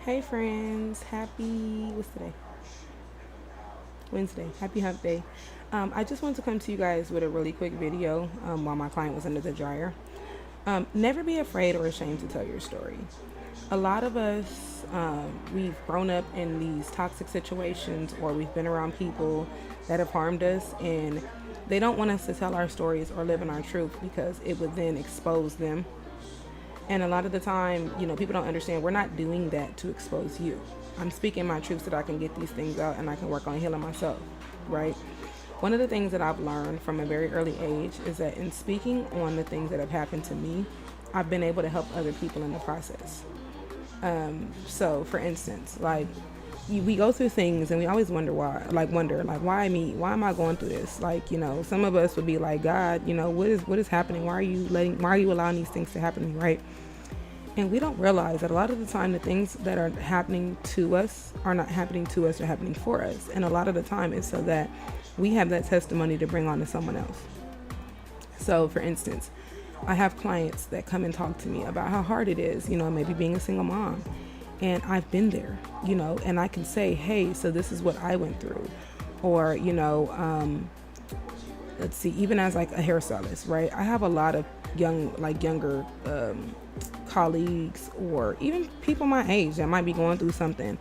Hey friends, what's today? Wednesday. Happy hump day. I just wanted to come to you guys with a really quick video while my client was under the dryer. Never be afraid or ashamed to tell your story. A lot of us, we've grown up in these toxic situations or we've been around people that have harmed us, and they don't want us to tell our stories or live in our truth because it would then expose them. And a lot of the time, people don't understand we're not doing that to expose you. I'm speaking my truth so that I can get these things out and I can work on healing myself, right? One of the things that I've learned from a very early age is that in speaking on the things that have happened to me, I've been able to help other people in the process. So, for instance, we go through things and we always wonder why. Why me? Why am I going through this? Some of us would be like, God, what is happening? Why are you allowing these things to happen to me, right? And we don't realize that a lot of the time the things that are happening to us are not happening to us, they're happening for us. And a lot of the time it's so that we have that testimony to bring on to someone else. So for instance, I have clients that come and talk to me about how hard it is, maybe being a single mom. And I've been there, and I can say, hey, so this is what I went through. Or, let's see, even as like a hairstylist, right? I have a lot of younger colleagues or even people my age that might be going through something,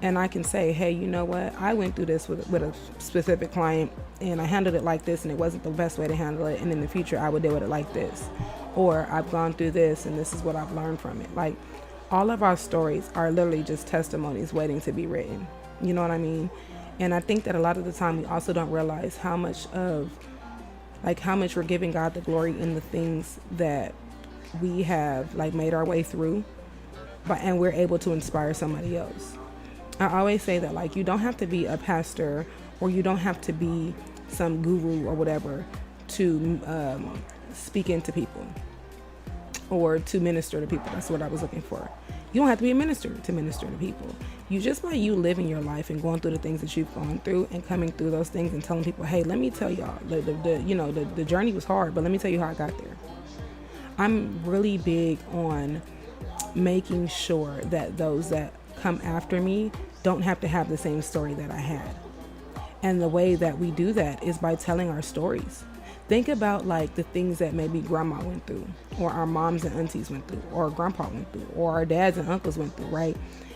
and I can say, hey, you know what, I went through this with a specific client and I handled it like this and it wasn't the best way to handle it, and in the future I would deal with it like this, or I've gone through this and this is what I've learned from it. Like, all of our stories are literally just testimonies waiting to be written, you know what I mean? And I think that a lot of the time we also don't realize how much we're giving God the glory in the things that we have made our way through, and we're able to inspire somebody else. I always say that you don't have to be a pastor or you don't have to be some guru or whatever to speak into people or to minister to people. That's what I was looking for. You don't have to be a minister to minister to people. You just by you living your life and going through the things that you've gone through and coming through those things and telling people, hey, let me tell y'all, the journey was hard, but let me tell you how I got there. I'm really big on making sure that those that come after me don't have to have the same story that I had. And the way that we do that is by telling our stories. Think about the things that maybe grandma went through, or our moms and aunties went through, or grandpa went through, or our dads and uncles went through, right?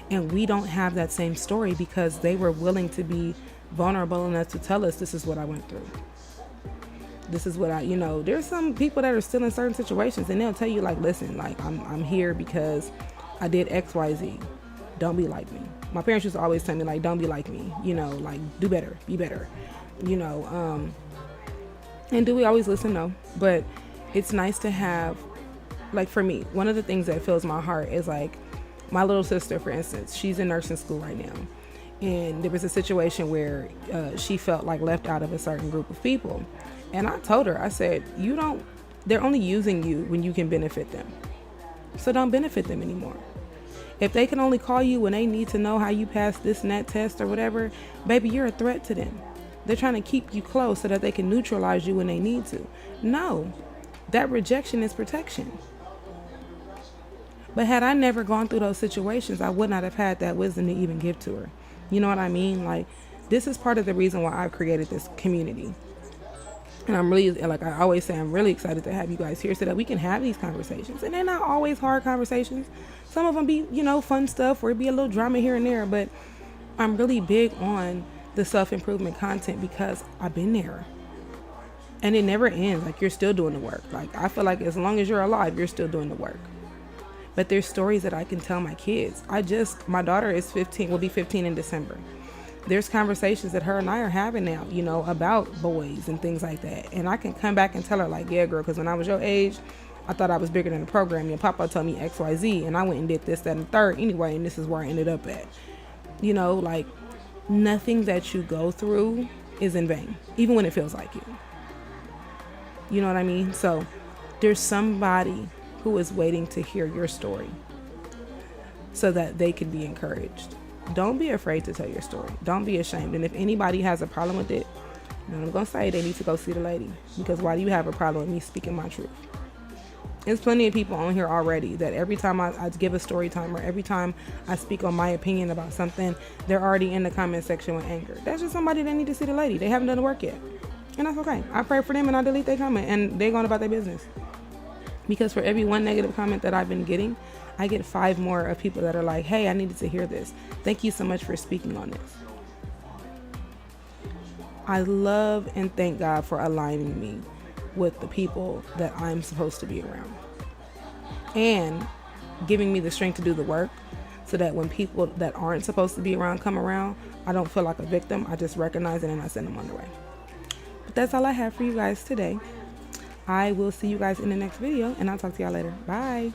And we don't have that same story because they were willing to be vulnerable enough to tell us, this is what I went through. This is what there's some people that are still in certain situations and they'll tell you listen, I'm here because I did X, Y, Z. Don't be like me. My parents used to always tell me don't be like me, do better, be better, and do we always listen? No, but it's nice to have, for me, one of the things that fills my heart is my little sister, for instance, she's in nursing school right now. And there was a situation where she felt left out of a certain group of people. And I told her, I said, they're only using you when you can benefit them. So don't benefit them anymore. If they can only call you when they need to know how you pass this and that test or whatever, baby, you're a threat to them. They're trying to keep you close so that they can neutralize you when they need to. No, that rejection is protection. But had I never gone through those situations, I would not have had that wisdom to even give to her. You know what I mean? This is part of the reason why I've created this community. And I'm really, I always say, I'm really excited to have you guys here so that we can have these conversations. And they're not always hard conversations. Some of them be, fun stuff or it be a little drama here and there. But I'm really big on the self-improvement content because I've been there. And it never ends. You're still doing the work. I feel like as long as you're alive, you're still doing the work. But there's stories that I can tell my kids. My daughter is 15, will be 15 in December. There's conversations that her and I are having now, about boys and things like that. And I can come back and tell her yeah, girl, because when I was your age, I thought I was bigger than the program. Your papa told me X, Y, Z, and I went and did this, that, and the third anyway, and this is where I ended up at. Nothing that you go through is in vain, even when it feels like it. You know what I mean? So there's somebody who is waiting to hear your story so that they can be encouraged. Don't be afraid to tell your story. Don't be ashamed. And if anybody has a problem with it, I'm going to say they need to go see the lady. Because why do you have a problem with me speaking my truth? There's plenty of people on here already that every time I give a story time or every time I speak on my opinion about something, they're already in the comment section with anger. That's just somebody that need to see the lady. They haven't done the work yet. And that's okay. I pray for them and I delete their comment and they're going about their business. Because for every one negative comment that I've been getting, I get 5 more of people that are like, hey, I needed to hear this. Thank you so much for speaking on this. I love and thank God for aligning me with the people that I'm supposed to be around. And giving me the strength to do the work so that when people that aren't supposed to be around come around, I don't feel like a victim. I just recognize it and I send them on their way. But that's all I have for you guys today. I will see you guys in the next video and I'll talk to y'all later. Bye.